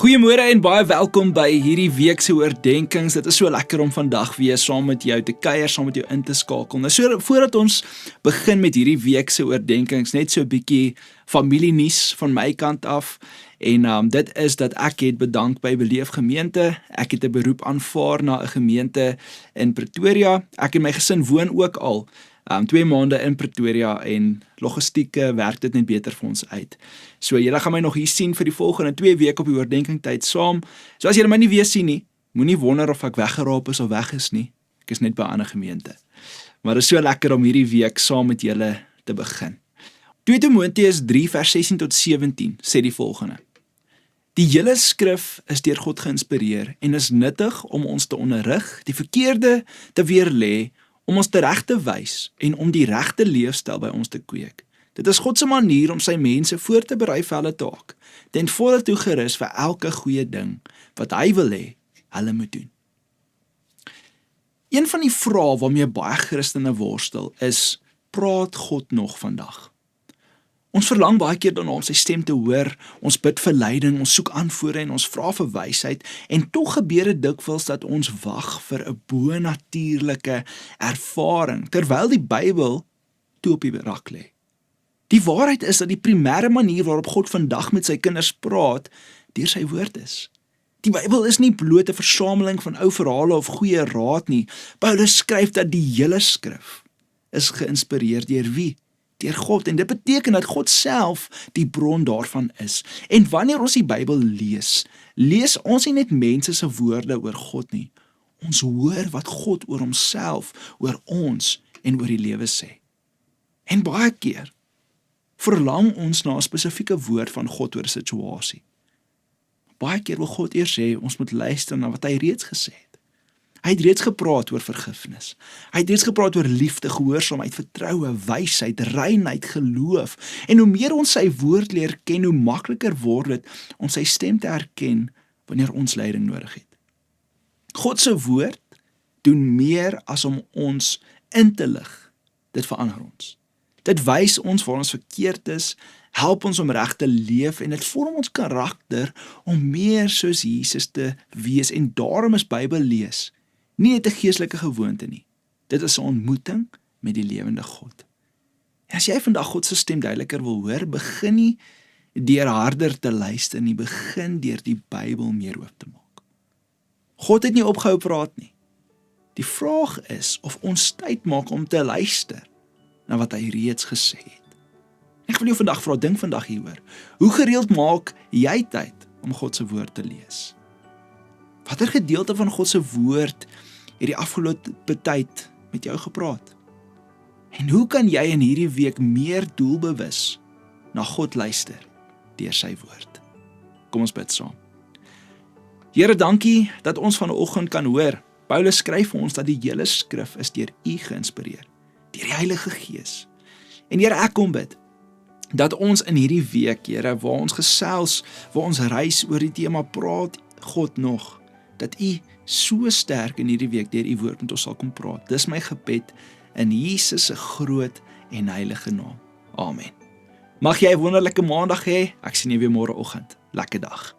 Goeiemôre en baie welkom by hierdie week se oordeenkings. Dit is so lekker om vandag weer saam met jou te kuier, saam met jou in te skakel. Nou so voordat ons begin met hierdie week se oordeenkings, net so 'n bietjie familienuus van my kant af. En dit is dat ek het bedank by Beleef Gemeente. Ek het 'n beroep aanvaar na 'n gemeente in Pretoria. Ek en my gesin woon ook al 2 maande in Pretoria en logistieke werk dit net beter vir ons uit. So julle gaan my nog hier sien vir die volgende 2 weke op die oordeenkingtyd saam. So as julle my nie weer sien nie, moenie wonder of ek weggeraap is of weg is nie. Ek is net by 'n ander gemeente. Maar dit is so lekker om hierdie week saam met julle te begin. 2 Timoteus 3 vers 16 tot 17 sê die volgende: Die hele skrif is deur God geïnspireer en is nuttig om ons te onderrig, die verkeerde te weerlê, om ons reg te wys en om die regte leefstyl by ons te kweek. Dit is God se manier om sy mense voor te berei vir hulle taak, ten volle toegerus vir elke goeie ding wat hy wil hê hulle moet doen. Een van die vrae waarmee baie Christene worstel is: praat God nog vandag? Ons verlang baie keer daarna om sy stem te hoor, ons bid vir leiding, ons soek antwoorde en ons vra vir wysheid, en tog gebeur dit dikwels dat ons wag vir 'n bonatuurlike ervaring, terwyl die Bybel toe op die rak lê. Die waarheid is dat die primêre manier waarop God vandag met sy kinders praat, deur sy woord is. Die Bybel is nie bloot 'n versameling van ou verhale of goeie raad nie. Paulus skryf dat die hele skrif is geïnspireer deur wie? Deur God, en dit beteken dat God self die bron daarvan is. En wanneer ons die Bybel lees, lees ons nie net mense se woorde oor God nie. Ons hoor wat God oor homself, oor ons en oor die lewe sê. En baie keer verlang ons na 'n spesifieke woord van God oor 'n situasie. Baie keer wil God eers sê ons moet luister na wat hy reeds gesê het. Hy het reeds gepraat oor vergifnis. Hy het reeds gepraat oor liefde, gehoorsaamheid, vertroue, wysheid, reinheid, geloof. En hoe meer ons sy woord leer ken, hoe makliker word dit om sy stem te herken wanneer ons leiding nodig het. God se woord doen meer as om ons in te lig. Dit verander ons. Dit wys ons waar ons verkeerd is, help ons om reg te leef en dit vorm ons karakter om meer soos Jesus te wees. En daarom is Bybel lees nie net 'n geestelike gewoonte nie. Dit is 'n ontmoeting met die lewende God. En as jy vandag God se stem duideliker wil hoor, begin nie deur harder te luister nie, begin deur die Bybel meer oop te maak. God het nie opgehou praat nie. Die vraag is of ons tyd maak om te luister na wat hy reeds gesê het. Ek wil jou vandag vra, dink vandag hieroor. Hoe gereeld maak jy tyd om God se woord te lees? Watter gedeelte van God se woord het die afgelope tyd met jou gepraat? En hoe kan jy in hierdie week meer doelbewus na God luister deur sy woord? Kom ons bid saam. Here, dankie dat ons vanoggend kan hoor. Paulus skryf vir ons dat die hele skrif is deur U geïnspireer, deur die Heilige Gees. En Here, ek kom bid dat ons in hierdie week, Here, waar ons gesels, waar ons reis oor die tema praat God nog, dat U so sterk in hierdie week deur U woord met ons sal kom praat. Dis my gebed in Jesus se groot en heilige naam. Amen. Mag jy 'n wonderlike maandag hê. Ek sien jou weer môreoggend. Lekker dag.